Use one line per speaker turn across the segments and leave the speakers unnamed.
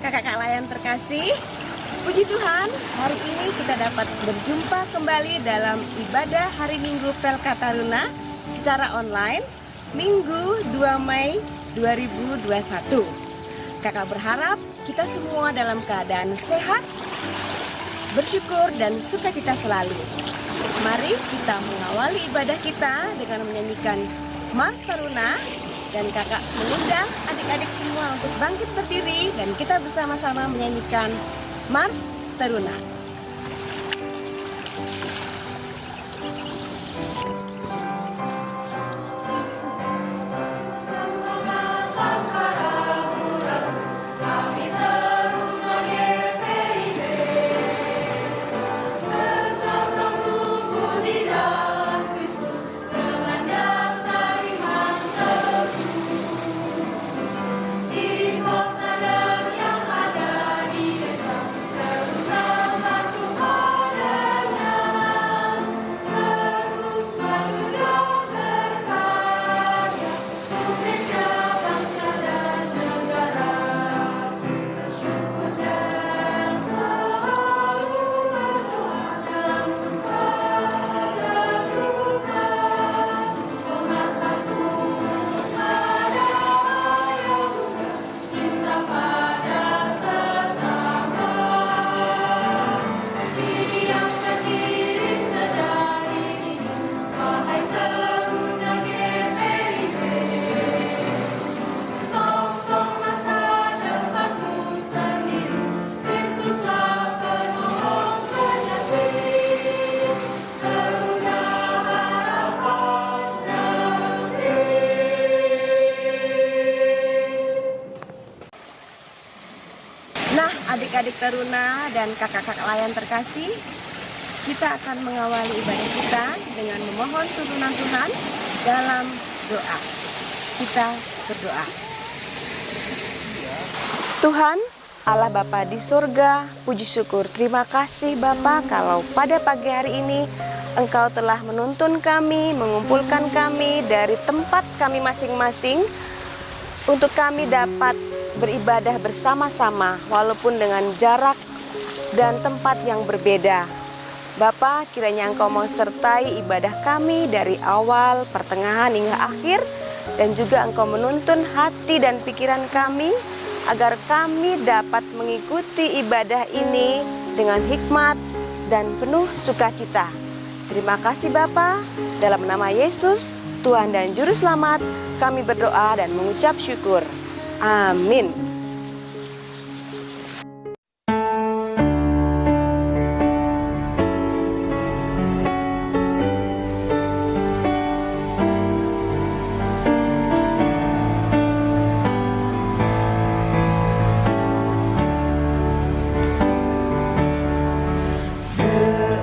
kakak-kakak layan terkasih, puji Tuhan, hari ini kita dapat berjumpa kembali dalam ibadah hari Minggu Pelka Taruna secara online, Minggu 2 Mei 2021. Kakak berharap kita semua dalam keadaan sehat, bersyukur dan sukacita selalu. Mari kita mengawali ibadah kita dengan menyanyikan Mars Taruna. Dan kakak mengundang adik-adik semua untuk bangkit berdiri dan kita bersama-sama menyanyikan Mars Taruna. Nah, adik-adik Taruna dan kakak-kakak layan terkasih, kita akan mengawali ibadah kita dengan memohon turunan Tuhan dalam doa. Kita berdoa. Tuhan, Allah Bapa di surga, puji syukur, terima kasih Bapa kalau pada pagi hari ini Engkau telah menuntun kami, mengumpulkan kami dari tempat kami masing-masing untuk kami dapat beribadah bersama-sama walaupun dengan jarak dan tempat yang berbeda. Bapa, kiranya Engkau mensertai ibadah kami dari awal, pertengahan hingga akhir, dan juga Engkau menuntun hati dan pikiran kami agar kami dapat mengikuti ibadah ini dengan hikmat dan penuh sukacita. Terima kasih Bapa, dalam nama Yesus, Tuhan dan Juru Selamat, kami berdoa dan mengucap syukur. Amin.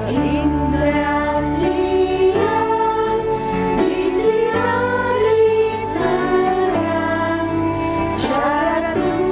Seindah siang disinari terang, cara Tuhan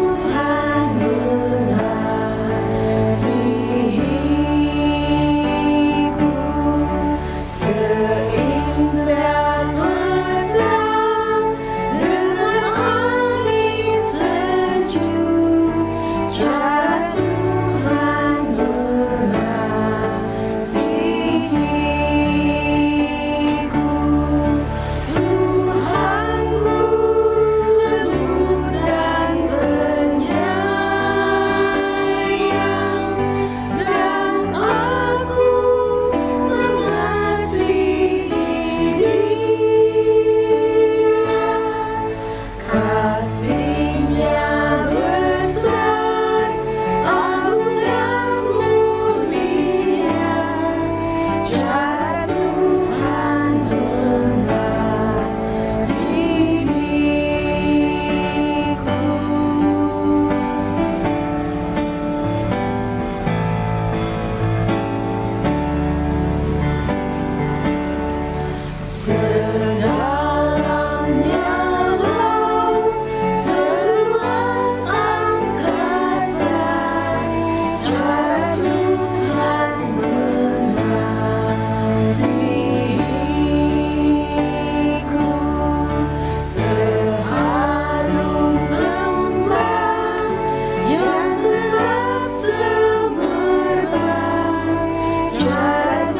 Tuhan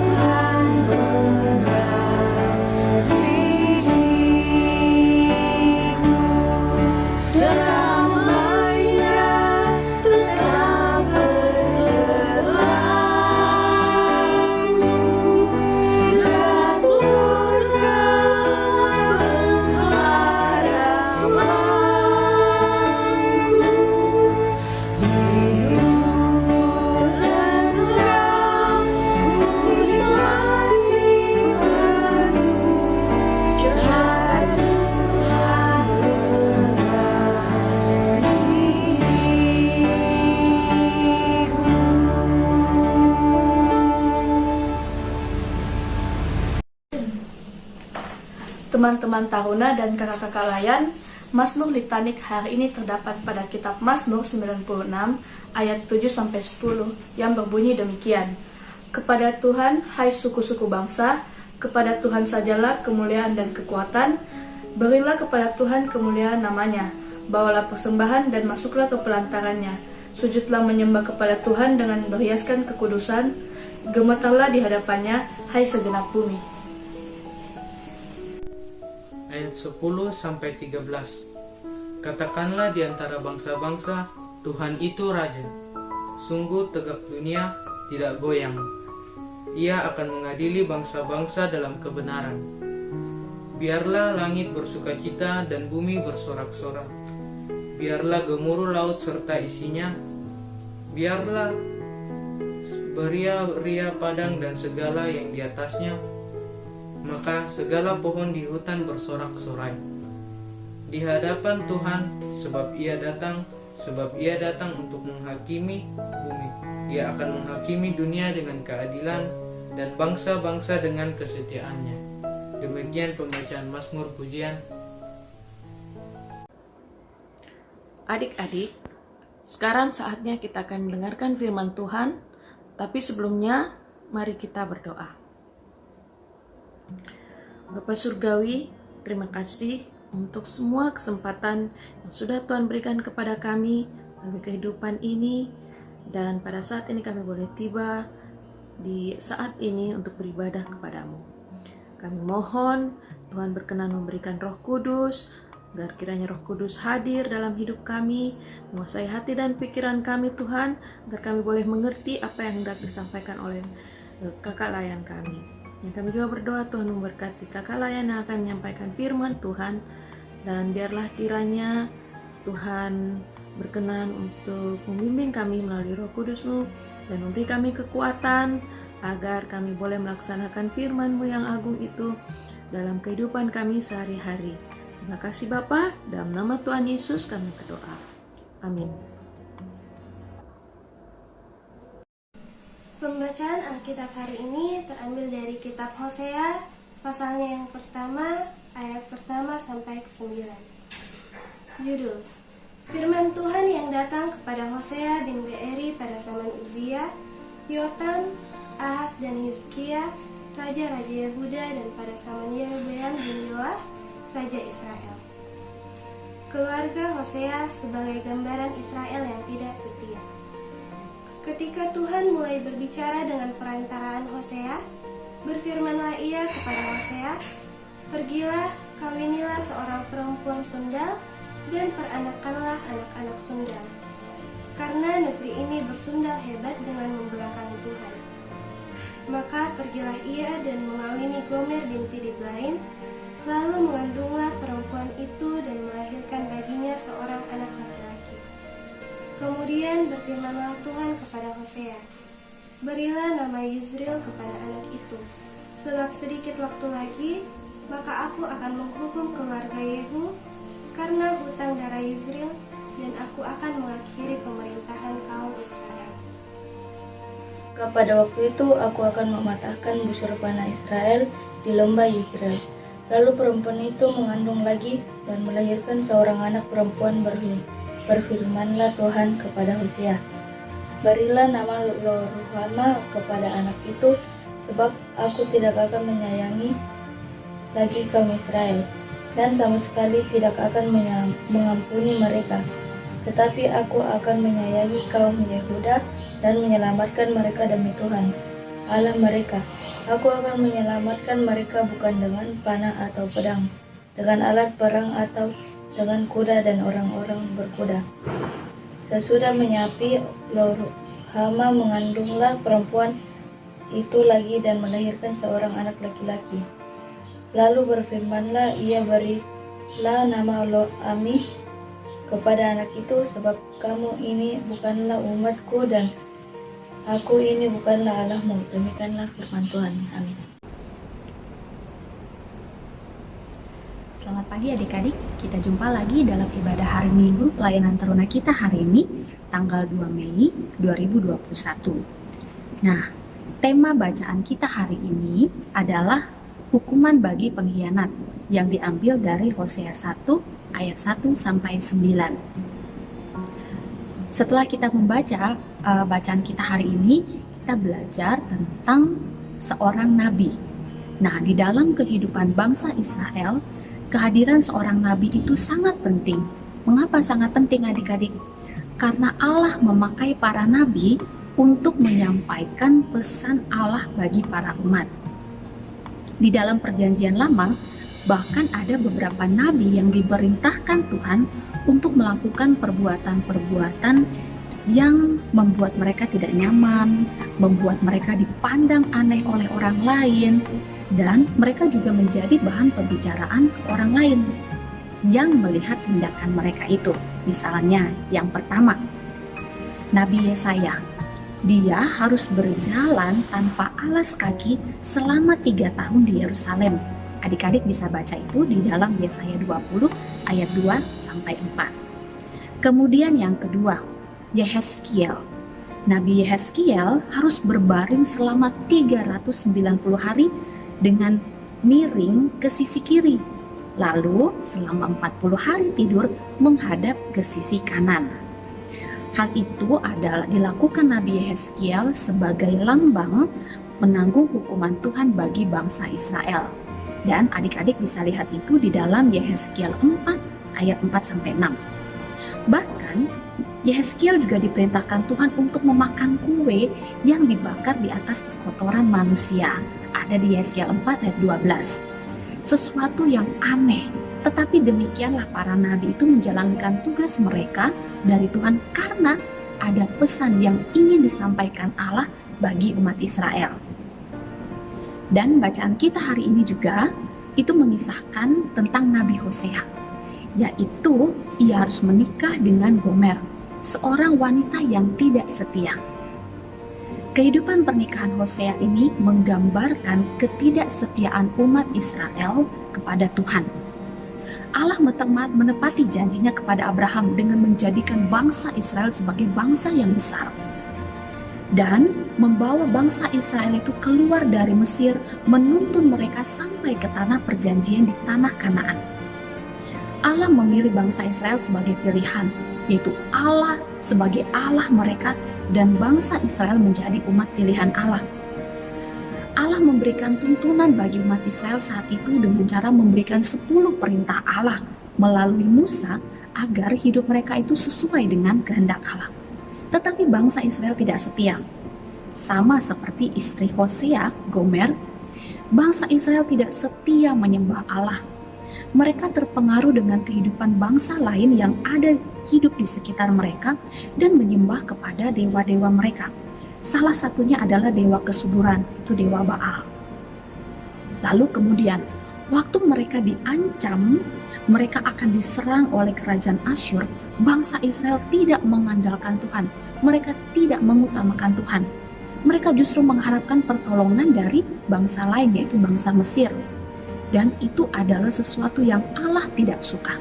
mengasihiku, damai-Nya tetap besertamu, dan surga pengharapanmu. Hidupku tenang, menikmati wajah Tuhan
Teman-teman Taruna dan kakak-kakak layan, Mazmur Litanik hari ini terdapat pada kitab Mazmur 96 ayat 7-10 yang berbunyi demikian. Kepada Tuhan, hai suku-suku bangsa, kepada Tuhan sajalah kemuliaan dan kekuatan, berilah kepada Tuhan kemuliaan namanya, bawalah persembahan dan masuklah ke pelantarannya, sujudlah menyembah kepada Tuhan dengan berhiaskan kekudusan, gemetarlah di hadapannya, hai segenap bumi.
Ayat 10-13. Katakanlah di antara bangsa-bangsa, Tuhan itu Raja. Sungguh tegak dunia, tidak goyang. Ia akan mengadili bangsa-bangsa dalam kebenaran. Biarlah langit bersukacita dan bumi bersorak-sorak. Biarlah gemuruh laut serta isinya. Biarlah beria-ria padang dan segala yang di atasnya. Maka segala pohon di hutan bersorak-sorai di hadapan Tuhan, sebab ia datang untuk menghakimi bumi. Ia akan menghakimi dunia dengan keadilan dan bangsa-bangsa dengan kesetiaannya. Demikian pembacaan Mazmur Pujian.
Adik-adik, sekarang saatnya kita akan mendengarkan firman Tuhan, tapi sebelumnya mari kita berdoa. Bapa Surgawi, terima kasih untuk semua kesempatan yang sudah Tuhan berikan kepada kami dalam kehidupan ini, dan pada saat ini kami boleh tiba di saat ini untuk beribadah kepadamu. Kami mohon Tuhan berkenan memberikan Roh Kudus, agar kiranya Roh Kudus hadir dalam hidup kami, menguasai hati dan pikiran kami Tuhan, agar kami boleh mengerti apa yang hendak disampaikan oleh kakak layan kami. Dan kami juga berdoa Tuhan memberkati kakak layan yang akan menyampaikan firman Tuhan, dan biarlah kiranya Tuhan berkenan untuk membimbing kami melalui Roh Kudus-Mu dan memberi kami kekuatan agar kami boleh melaksanakan firman-Mu yang agung itu dalam kehidupan kami sehari-hari. Terima kasih Bapa, dalam nama Tuhan Yesus kami berdoa. Amin.
Pembacaan Alkitab hari ini terambil dari kitab Hosea, pasalnya yang pertama, ayat pertama sampai ke-9. Judul: Firman Tuhan yang datang kepada Hosea bin Beeri pada zaman Uzia, Yotam, Ahaz dan Hizkia, raja-raja Yehuda, dan pada zaman Yerobeam bin Yoas, raja Israel. Keluarga Hosea sebagai gambaran Israel yang tidak setia. Ketika Tuhan mulai berbicara dengan perantaraan Hosea, berfirmanlah ia kepada Hosea, "Pergilah, kawinilah seorang perempuan sundal, dan peranakanlah anak-anak sundal. Karena negeri ini bersundal hebat dengan membelakangi Tuhan." Maka pergilah ia dan mengawini Gomer binti Diblaim, lalu mengandunglah perempuan itu dan melahirkan baginya seorang anak laki-laki. Kemudian berfirmanlah Tuhan kepada Hosea, "Berilah nama Yizril kepada anak itu, sebab sedikit waktu lagi, maka aku akan menghukum keluarga Yehu karena hutang darah Yizril, dan aku akan mengakhiri pemerintahan kaum Israel."
Pada waktu itu aku akan mematahkan busur panah Israel di lembah Yizreel. Lalu perempuan itu mengandung lagi dan melahirkan seorang anak perempuan. Berfirmanlah Tuhan kepada Hosea, "Berilah nama Lo-ruhama kepada anak itu, sebab aku tidak akan menyayangi lagi kaum Israel, dan sama sekali tidak akan mengampuni mereka. Tetapi aku akan menyayangi kaum Yehuda dan menyelamatkan mereka demi Tuhan. Allah mereka. Aku akan menyelamatkan mereka bukan dengan panah atau pedang, dengan alat perang atau dengan kuda dan orang-orang berkuda. Sesudah menyapi Lo-Ruhama mengandunglah perempuan itu lagi dan melahirkan seorang anak laki-laki. Lalu berfirmanlah ia, berilah nama Lo-Ami kepada anak itu, sebab kamu ini bukanlah umatku dan aku ini bukanlah Allahmu. Demikianlah firman Tuhan. Amin.
Selamat pagi adik-adik, kita jumpa lagi dalam ibadah hari Minggu pelayanan teruna kita hari ini, tanggal 2 Mei 2021. Nah, tema bacaan kita hari ini adalah hukuman bagi pengkhianat yang diambil dari Hosea 1 ayat 1 sampai 9. Setelah kita membaca bacaan kita hari ini, kita belajar tentang seorang nabi. Nah, di dalam kehidupan bangsa Israel, kehadiran seorang nabi itu sangat penting. Mengapa sangat penting adik-adik? Karena Allah memakai para nabi untuk menyampaikan pesan Allah bagi para umat. Di dalam perjanjian lama, bahkan ada beberapa nabi yang diperintahkan Tuhan untuk melakukan perbuatan-perbuatan yang membuat mereka tidak nyaman, membuat mereka dipandang aneh oleh orang lain, dan mereka juga menjadi bahan pembicaraan orang lain yang melihat tindakan mereka itu. Misalnya, yang pertama, Nabi Yesaya. Dia harus berjalan tanpa alas kaki selama 3 tahun di Yerusalem. Adik-adik bisa baca itu di dalam Yesaya 20 ayat 2 sampai 4. Kemudian yang kedua, Yehezkiel. Nabi Yehezkiel harus berbaring selama 390 hari dengan miring ke sisi kiri. Lalu selama 40 hari tidur menghadap ke sisi kanan. Hal itu adalah dilakukan Nabi Yehezkiel sebagai lambang menanggung hukuman Tuhan bagi bangsa Israel. Dan adik-adik bisa lihat itu di dalam Yehezkiel 4 ayat 4 sampai 6. Bahkan Yehezkiel juga diperintahkan Tuhan untuk memakan kue yang dibakar di atas kotoran manusia. Ada di Yehezkiel 4 ayat 12. Sesuatu yang aneh, tetapi demikianlah para nabi itu menjalankan tugas mereka dari Tuhan karena ada pesan yang ingin disampaikan Allah bagi umat Israel. Dan bacaan kita hari ini juga itu mengisahkan tentang Nabi Hosea, yaitu ia harus menikah dengan Gomer, seorang wanita yang tidak setia. Kehidupan pernikahan Hosea ini menggambarkan ketidaksetiaan umat Israel kepada Tuhan. Allah menepati janjinya kepada Abraham dengan menjadikan bangsa Israel sebagai bangsa yang besar dan membawa bangsa Israel itu keluar dari Mesir, menuntun mereka sampai ke tanah perjanjian di tanah Kanaan. Allah memilih bangsa Israel sebagai pilihan, yaitu Allah sebagai Allah mereka dan bangsa Israel menjadi umat pilihan Allah. Allah memberikan tuntunan bagi umat Israel saat itu dengan cara memberikan 10 perintah Allah melalui Musa agar hidup mereka itu sesuai dengan kehendak Allah. Tetapi bangsa Israel tidak setia. Sama seperti istri Hosea, Gomer, bangsa Israel tidak setia menyembah Allah. Mereka terpengaruh dengan kehidupan bangsa lain yang ada hidup di sekitar mereka dan menyembah kepada dewa-dewa mereka. Salah satunya adalah dewa kesuburan, itu dewa Baal. Lalu kemudian, waktu mereka diancam, mereka akan diserang oleh kerajaan Asyur, bangsa Israel tidak mengandalkan Tuhan. Mereka tidak mengutamakan Tuhan. Mereka justru mengharapkan pertolongan dari bangsa lain, yaitu bangsa Mesir. Dan itu adalah sesuatu yang Allah tidak suka.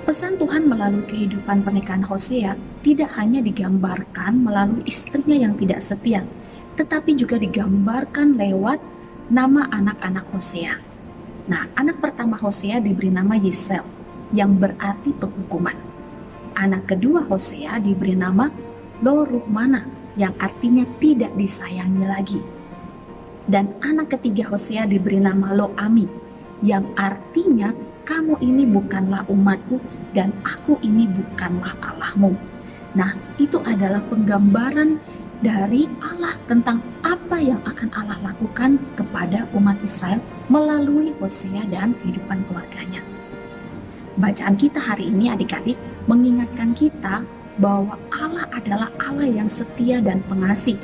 Pesan Tuhan melalui kehidupan pernikahan Hosea tidak hanya digambarkan melalui istrinya yang tidak setia, tetapi juga digambarkan lewat nama anak-anak Hosea. Nah, anak pertama Hosea diberi nama Yisrael, yang berarti penghukuman. Anak kedua Hosea diberi nama Lo-Ruhama, yang artinya tidak disayangi lagi. Dan anak ketiga Hosea diberi nama Lo-Ami, yang artinya kamu ini bukanlah umatku dan aku ini bukanlah Allahmu. Nah, itu adalah penggambaran dari Allah tentang apa yang akan Allah lakukan kepada umat Israel melalui Hosea dan kehidupan keluarganya. Bacaan kita hari ini adik-adik mengingatkan kita bahwa Allah adalah Allah yang setia dan pengasih.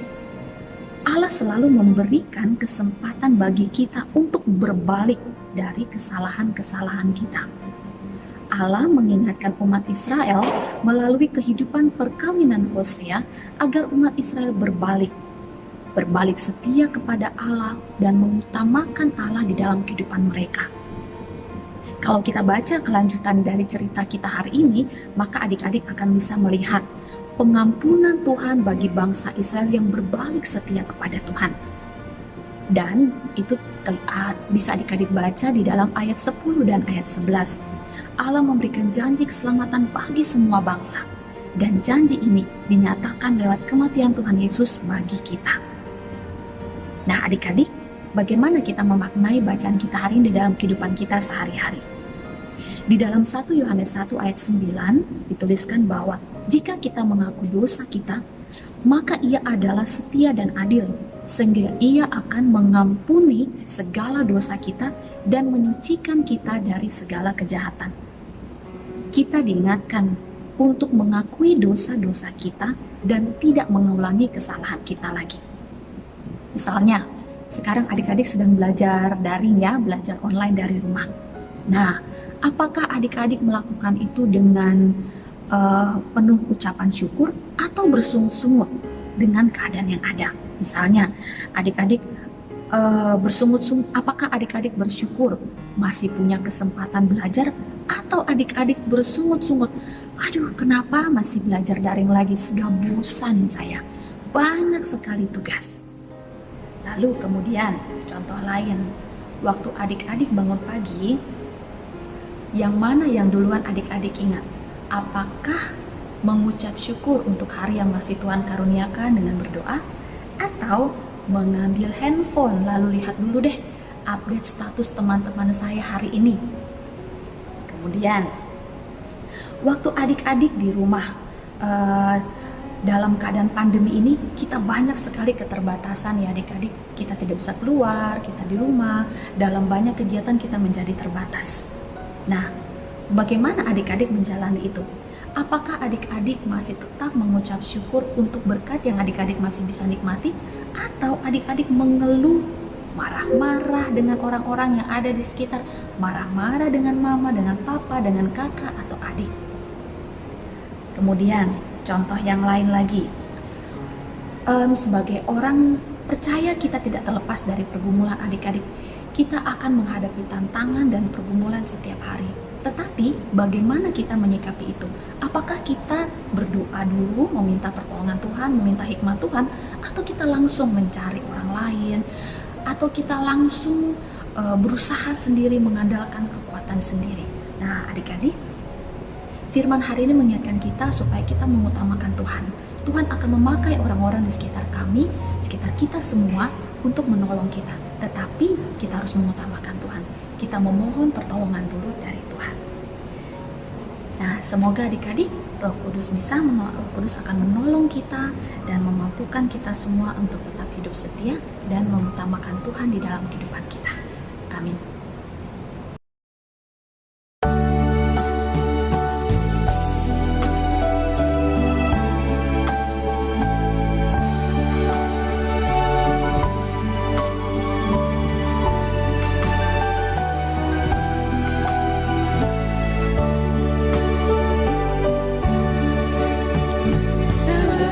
Allah selalu memberikan kesempatan bagi kita untuk berbalik dari kesalahan-kesalahan kita. Allah mengingatkan umat Israel melalui kehidupan perkawinan Hosea agar umat Israel berbalik setia kepada Allah dan mengutamakan Allah di dalam kehidupan mereka. Kalau kita baca kelanjutan dari cerita kita hari ini, maka adik-adik akan bisa melihat pengampunan Tuhan bagi bangsa Israel yang berbalik setia kepada Tuhan. Dan itu bisa adik-adik baca di dalam ayat 10 dan ayat 11. Allah memberikan janji keselamatan bagi semua bangsa. Dan janji ini dinyatakan lewat kematian Tuhan Yesus bagi kita. Nah adik-adik, bagaimana kita memaknai bacaan kita hari ini di dalam kehidupan kita sehari-hari? Di dalam 1 Yohanes 1 ayat 9 dituliskan bahwa jika kita mengaku dosa kita, maka ia adalah setia dan adil, sehingga ia akan mengampuni segala dosa kita dan menyucikan kita dari segala kejahatan. Kita diingatkan untuk mengakui dosa-dosa kita dan tidak mengulangi kesalahan kita lagi. Misalnya, sekarang adik-adik sedang belajar daring ya, belajar online dari rumah. Nah, apakah adik-adik melakukan itu dengan penuh ucapan syukur atau bersungut-sungut dengan keadaan yang ada? Misalnya, adik-adik bersungut-sungut, apakah adik-adik bersyukur masih punya kesempatan belajar, atau adik-adik bersungut-sungut, aduh kenapa masih belajar daring lagi, sudah bosan saya, banyak sekali tugas. Lalu kemudian contoh lain, waktu adik-adik bangun pagi, yang mana yang duluan adik-adik ingat? Apakah mengucap syukur untuk hari yang masih Tuhan karuniakan dengan berdoa, atau mengambil handphone lalu lihat dulu deh update status teman-teman saya hari ini? Kemudian waktu adik-adik di rumah dalam keadaan pandemi ini, kita banyak sekali keterbatasan ya adik-adik. Kita tidak bisa keluar, kita di rumah, dalam banyak kegiatan kita menjadi terbatas. Nah, bagaimana adik-adik menjalani itu? Apakah adik-adik masih tetap mengucap syukur untuk berkat yang adik-adik masih bisa nikmati? Atau adik-adik mengeluh, marah-marah dengan orang-orang yang ada di sekitar, marah-marah dengan mama, dengan papa, dengan kakak atau adik? Kemudian contoh yang lain lagi, sebagai orang percaya kita tidak terlepas dari pergumulan adik-adik. Kita akan menghadapi tantangan dan pergumulan setiap hari. Tetapi bagaimana kita menyikapi itu? Apakah kita berdoa dulu, meminta pertolongan Tuhan, meminta hikmat Tuhan, atau kita langsung mencari orang lain, atau kita langsung berusaha sendiri mengandalkan kekuatan sendiri? Nah adik-adik, firman hari ini mengingatkan kita supaya kita mengutamakan Tuhan. Tuhan akan memakai orang-orang di sekitar kami, sekitar kita semua untuk menolong kita. Tetapi kita harus mengutamakan Tuhan. Kita memohon pertolongan dulu dari Tuhan. Nah, semoga adik-adik Roh Kudus Roh Kudus akan menolong kita dan memampukan kita semua untuk tetap hidup setia dan mengutamakan Tuhan di dalam kehidupan kita. Amin.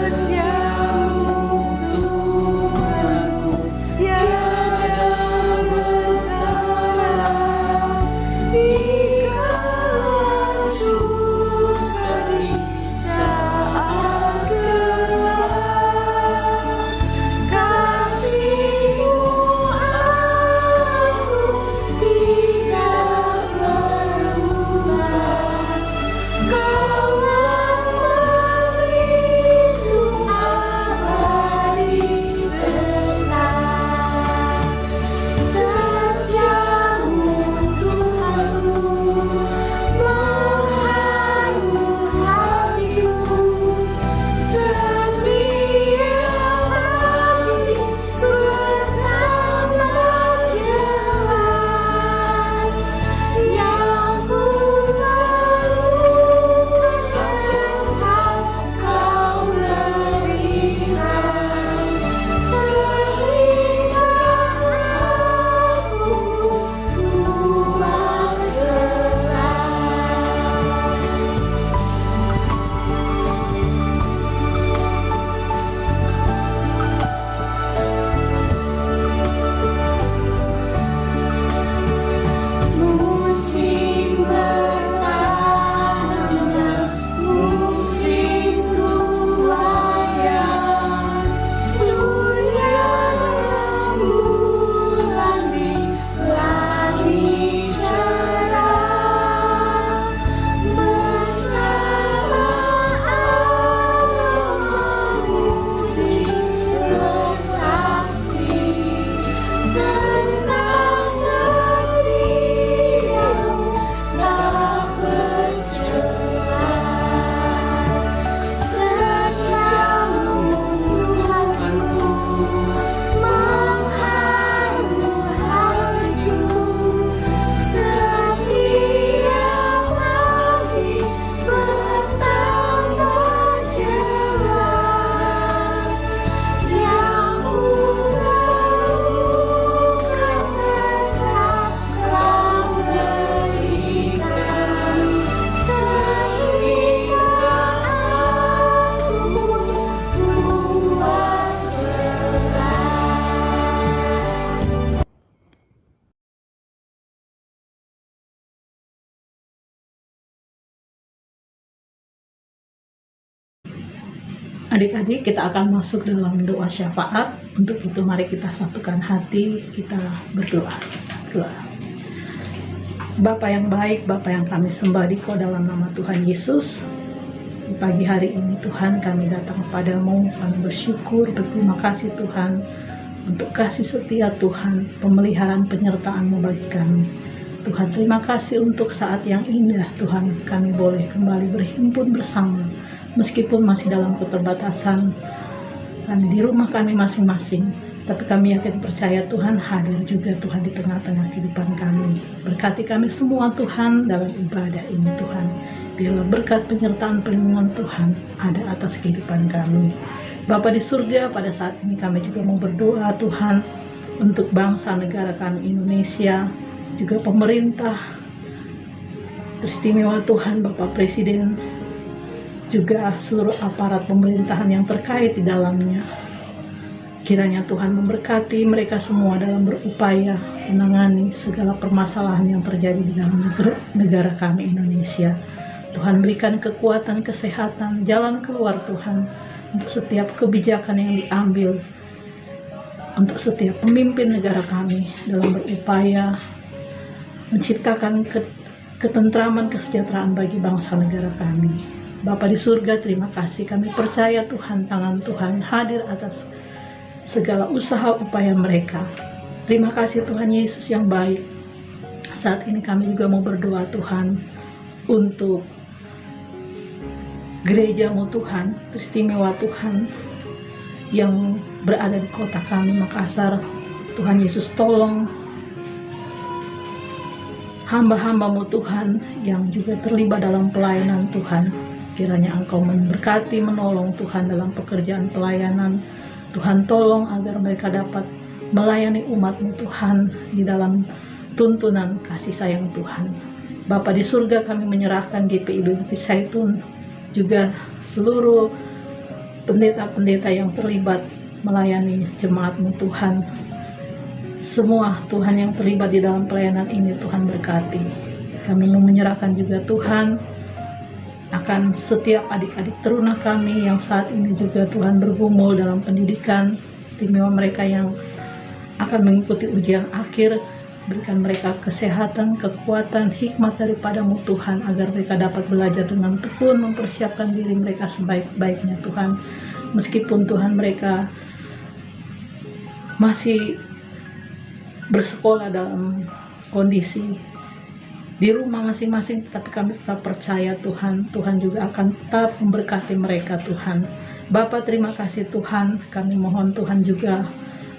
Sejauh Tuhanku tiada bertara.
Adik-adik, kita akan masuk dalam doa syafaat. Untuk itu mari kita satukan hati, kita berdoa. Bapa yang baik, Bapa yang kami sembah di Kau dalam nama Tuhan Yesus. Di pagi hari ini Tuhan, kami datang kepadamu, kami bersyukur, berterima kasih Tuhan untuk kasih setia Tuhan, pemeliharaan penyertaan-Mu bagi kami. Tuhan, terima kasih untuk saat yang indah Tuhan, kami boleh kembali berhimpun bersama. Meskipun masih dalam keterbatasan kami di rumah kami masing-masing, tapi kami yakin percaya Tuhan hadir juga Tuhan di tengah-tengah kehidupan kami. Berkati kami semua Tuhan dalam ibadah ini Tuhan. Biarlah berkat penyertaan perlindungan Tuhan ada atas kehidupan kami. Bapa di surga, pada saat ini kami juga mau berdoa Tuhan untuk bangsa negara kami Indonesia, juga pemerintah teristimewa Tuhan, Bapak Presiden, juga seluruh aparat pemerintahan yang terkait di dalamnya. Kiranya Tuhan memberkati mereka semua dalam berupaya menangani segala permasalahan yang terjadi di dalam negara kami Indonesia. Tuhan berikan kekuatan, kesehatan, jalan keluar Tuhan untuk setiap kebijakan yang diambil, untuk setiap pemimpin negara kami dalam berupaya menciptakan ketentraman, kesejahteraan bagi bangsa negara kami. Bapa di surga, terima kasih. Kami percaya Tuhan, tangan Tuhan hadir atas segala usaha upaya mereka. Terima kasih Tuhan Yesus yang baik. Saat ini kami juga mau berdoa Tuhan untuk gereja-Mu Tuhan, teristimewa Tuhan yang berada di kota kami Makassar. Tuhan Yesus, tolong hamba-hamba-Mu Tuhan yang juga terlibat dalam pelayanan Tuhan. Kiranya Engkau memberkati, menolong Tuhan dalam pekerjaan pelayanan. Tuhan tolong agar mereka dapat melayani umat-Mu Tuhan di dalam tuntunan kasih sayang Tuhan. Bapa di surga, kami menyerahkan GPIB Bukit Zaitun, juga seluruh pendeta-pendeta yang terlibat melayani jemaat-Mu Tuhan. Semua Tuhan yang terlibat di dalam pelayanan ini Tuhan berkati. Kami mau menyerahkan juga Tuhan akan setiap adik-adik teruna kami yang saat ini juga Tuhan bergumul dalam pendidikan, istimewa mereka yang akan mengikuti ujian akhir. Berikan mereka kesehatan, kekuatan, hikmat daripada-Mu Tuhan, agar mereka dapat belajar dengan tekun, mempersiapkan diri mereka sebaik-baiknya Tuhan. Meskipun Tuhan mereka masih bersekolah dalam kondisi di rumah masing-masing, tetapi kami tetap percaya Tuhan juga akan tetap memberkati mereka Tuhan. Bapa, terima kasih Tuhan, kami mohon Tuhan juga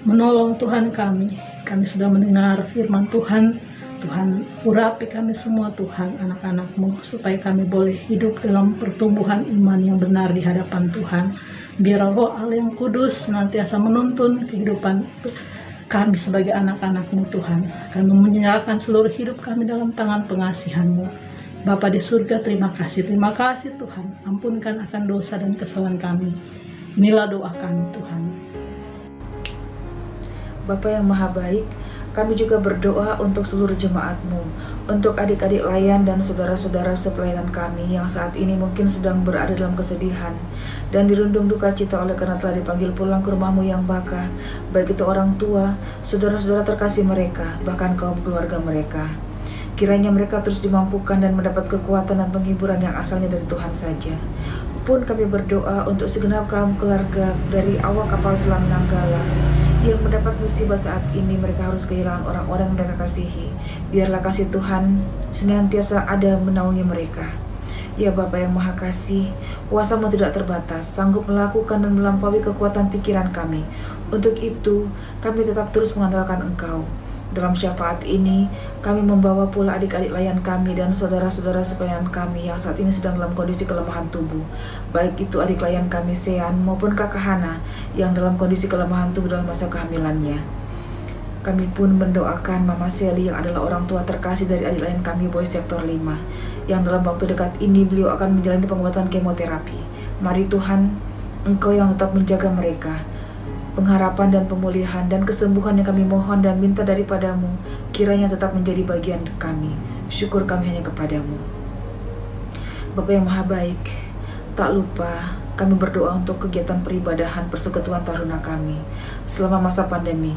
menolong Tuhan kami. Kami sudah mendengar firman Tuhan, Tuhan urapi kami semua Tuhan, anak-anak-Mu, supaya kami boleh hidup dalam pertumbuhan iman yang benar di hadapan Tuhan. Biar Roh Allah yang kudus senantiasa menuntun kehidupan kami sebagai anak-anak-Mu Tuhan. Kami menyerahkan seluruh hidup kami dalam tangan pengasihan-Mu. Bapa di surga, terima kasih Tuhan. Ampunkan akan dosa dan kesalahan kami. Inilah doa kami Tuhan.
Bapa yang Maha Baik, kami juga berdoa untuk seluruh jemaat-Mu, untuk adik-adik layan dan saudara-saudara sepelayanan kami yang saat ini mungkin sedang berada dalam kesedihan dan dirundung duka cita oleh karena telah dipanggil pulang ke rumah-Mu yang baka, baik itu orang tua, saudara-saudara terkasih mereka, bahkan kaum keluarga mereka. Kiranya mereka terus dimampukan dan mendapat kekuatan dan penghiburan yang asalnya dari Tuhan saja. Pun kami berdoa untuk segenap kaum keluarga dari awak kapal selam Nanggala yang mendapat musibah saat ini. Mereka harus kehilangan orang-orang yang mereka kasihi. Biarlah kasih Tuhan senantiasa ada menaungi mereka. Ya Bapa yang Maha Kasih, kuasa-Mu tidak terbatas, sanggup melakukan dan melampaui kekuatan pikiran kami. Untuk itu, kami tetap terus mengandalkan Engkau. Dalam syafaat ini, kami membawa pula adik-adik layan kami dan saudara-saudara sepelayanan kami yang saat ini sedang dalam kondisi kelemahan tubuh. Baik itu adik layan kami Sean maupun Kakak Hana yang dalam kondisi kelemahan tubuh dalam masa kehamilannya. Kami pun mendoakan Mama Sally yang adalah orang tua terkasih dari adik layan kami Boy Sektor 5, yang dalam waktu dekat ini beliau akan menjalani pengobatan kemoterapi. Mari Tuhan, Engkau yang tetap menjaga mereka. Pengharapan dan pemulihan dan kesembuhan yang kami mohon dan minta daripada-Mu kiranya tetap menjadi bagian kami. Syukur kami hanya kepada-Mu. Bapa yang Maha Baik, tak lupa Kami berdoa untuk kegiatan peribadahan persekutuan Taruna kami selama masa pandemi.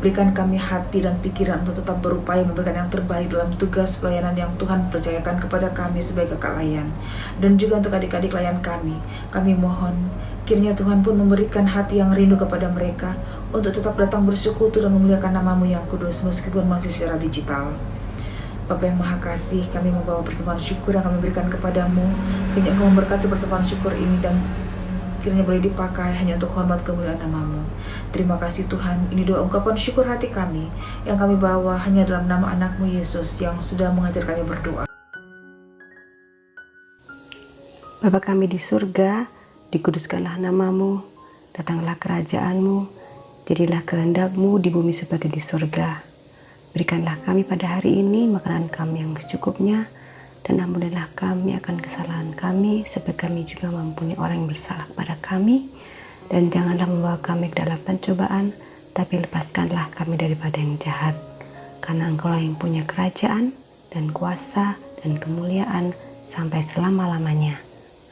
Berikan kami hati dan pikiran untuk tetap berupaya memberikan yang terbaik dalam tugas pelayanan yang Tuhan percayakan kepada kami sebagai kakak layan. Dan juga untuk adik-adik layan kami. Kami mohon kiranya Tuhan pun memberikan hati yang rindu kepada mereka untuk tetap datang bersekutu dan memuliakan nama-Mu yang kudus meskipun masih secara digital. Bapa yang Maha Kasih, kami membawa persembahan syukur yang kami berikan kepadamu. Kiranya Engkau memberkati persembahan syukur ini dan kiranya boleh dipakai hanya untuk hormat kemuliaan nama-Mu. Terima kasih Tuhan, ini doa ungkapan syukur hati kami yang kami bawa hanya dalam nama anak-Mu Yesus yang sudah mengajar kami berdoa.
Bapa kami di surga, dikuduskanlah nama-Mu, datanglah kerajaan-Mu, jadilah kehendak-Mu di bumi seperti di surga. Berikanlah kami pada hari ini makanan kami yang secukupnya, dan ampunilah kami akan kesalahan kami, seperti kami juga mengampuni orang yang bersalah kepada kami. Dan janganlah membawa kami ke dalam pencobaan, tapi lepaskanlah kami daripada yang jahat. Karena Engkau-lah yang punya kerajaan, dan kuasa, dan kemuliaan, sampai selama-lamanya.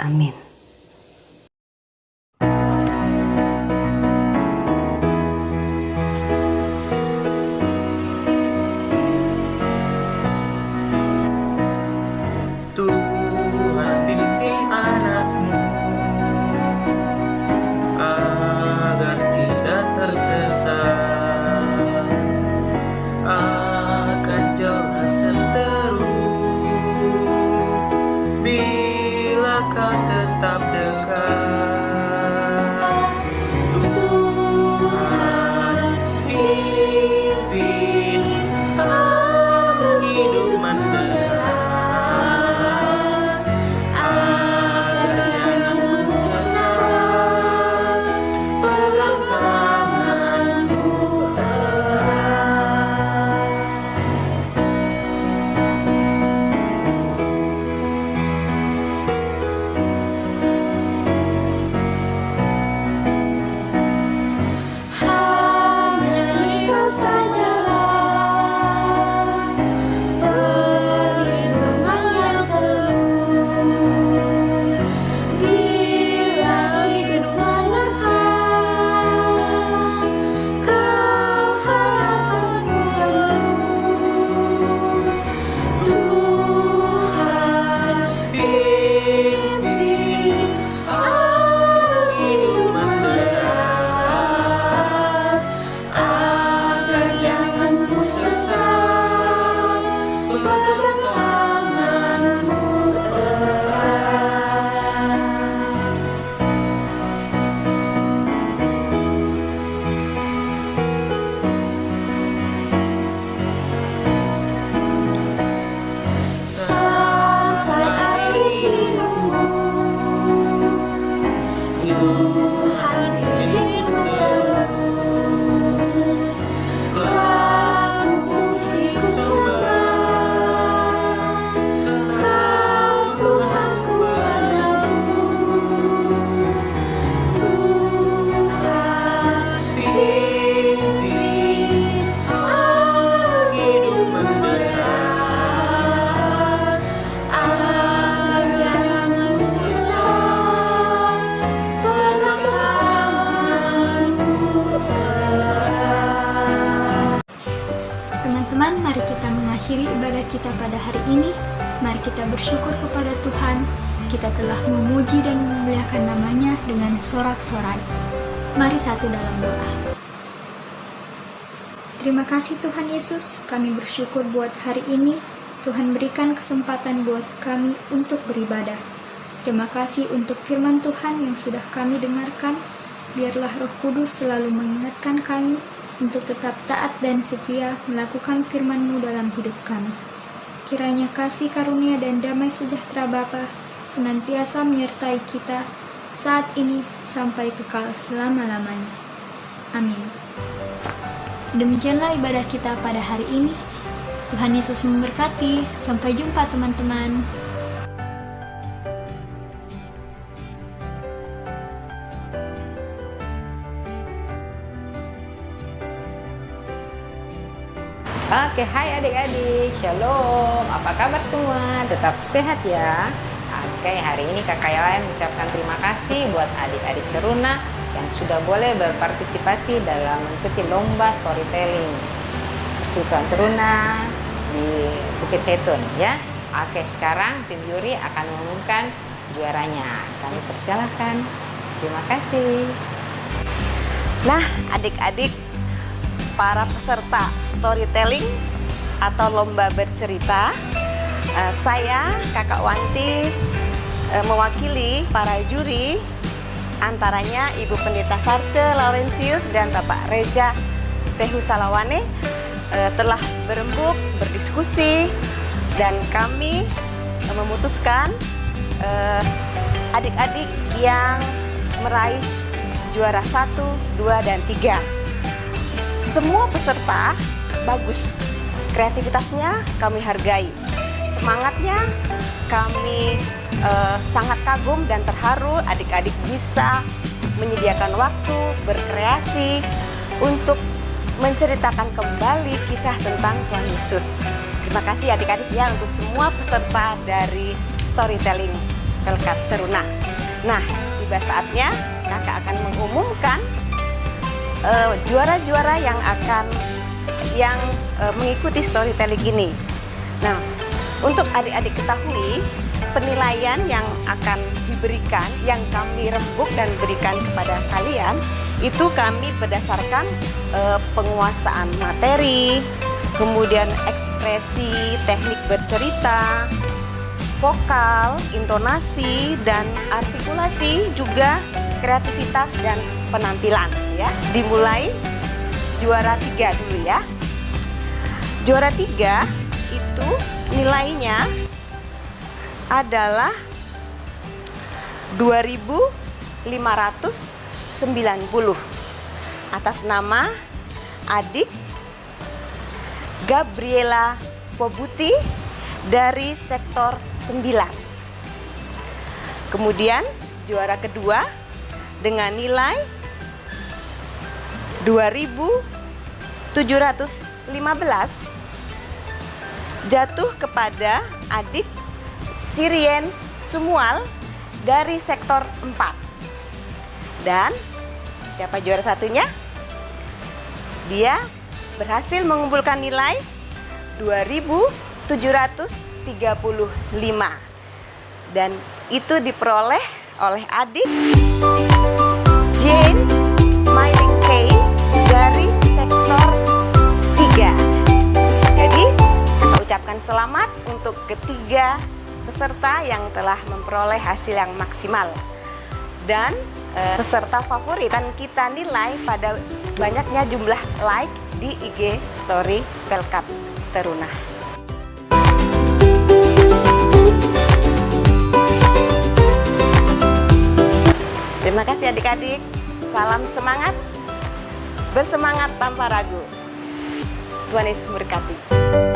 Amin.
Tuhan bimbing anak-Mu agar tidak tersesat, akan jelas seteru bila kau tetap dekat. Tuhan pimpin arus hidup menderas, agar jangan sesat, pegang tanganku erat.
Hanya Engkau sajalah perlindungan yang teguh. Bila hidup menekan, Kau harapanku penuh. Tuhan pimpin arus hidup menderas, agar jangan ku sesat, pegang tanganku erat. Sampai akhir hidupmu, Tuhan bimbingku terus. Laku pujiku sembah, Kau Tuhanku penebus. Tuhan pimpin arus hidup menderas, agar jangan ku sesat, pegang tanganku erat.
Teman-teman, mari kita mengakhiri ibadah kita pada hari ini. Mari kita bersyukur kepada Tuhan. Kita telah memuji dan memuliakan nama-Nya dengan sorak-sorai. Mari satu dalam doa. Terima kasih Tuhan Yesus, kami bersyukur buat hari ini. Tuhan berikan kesempatan buat kami untuk beribadah. Terima kasih untuk firman Tuhan yang sudah kami dengarkan. Biarlah Roh Kudus selalu mengingatkan kami untuk tetap taat dan setia melakukan firman-Mu dalam hidup kami. Kiranya kasih karunia dan damai sejahtera Bapa senantiasa menyertai kita saat ini sampai kekal selama-lamanya. Amin. Demikianlah ibadah kita pada hari ini. Tuhan Yesus memberkati. Sampai jumpa teman-teman.
Oke, hai adik-adik, shalom. Apa kabar semua? Tetap sehat ya. Oke, hari ini Kakak Ella mengucapkan terima kasih buat adik-adik teruna yang sudah boleh berpartisipasi dalam mengikuti lomba storytelling Persatuan Teruna di Bukit Setun ya. Oke, sekarang tim juri akan mengumumkan juaranya. Kami persilahkan. Terima kasih.
Nah, adik-adik, para peserta storytelling atau lomba bercerita, saya Kakak Wanti mewakili para juri, antaranya Ibu Pendeta Sarce Laurentius dan Bapak Reja Tehu Salawane telah berembuk, berdiskusi, dan kami memutuskan adik-adik yang meraih juara 1, 2, dan 3. Semua peserta bagus, kreativitasnya kami hargai, semangatnya kami sangat kagum dan terharu adik-adik bisa menyediakan waktu berkreasi untuk menceritakan kembali kisah tentang Tuhan Yesus. Terima kasih adik-adik ya untuk semua peserta dari storytelling Pelkat Teruna. Nah, tiba saatnya kakak akan mengumumkan juara-juara yang mengikuti storytelling ini. Nah, untuk adik-adik ketahui, penilaian yang akan diberikan, yang kami rembuk dan berikan kepada kalian, itu kami berdasarkan penguasaan materi, kemudian ekspresi, teknik bercerita, vokal, intonasi, dan artikulasi, juga kreativitas dan penampilan ya. Dimulai juara 3 dulu ya. Juara 3 itu nilainya adalah 2.590 atas nama adik Gabriela Pobuti dari sektor 9. Kemudian juara kedua dengan nilai 2.715 jatuh kepada adik Sirien Sumual dari sektor 4. Dan siapa juara satunya? Dia berhasil mengumpulkan nilai 2.735 dan itu diperoleh oleh adik Jane Myling Kay dari sektor 3. Jadi kita ucapkan selamat untuk ketiga peserta yang telah memperoleh hasil yang maksimal. Dan peserta favorit kan kita nilai pada banyaknya jumlah like di IG story Pelkat Teruna. Terima kasih adik-adik. Salam semangat, bersemangat tanpa ragu. Tuhan Yesus memberkati.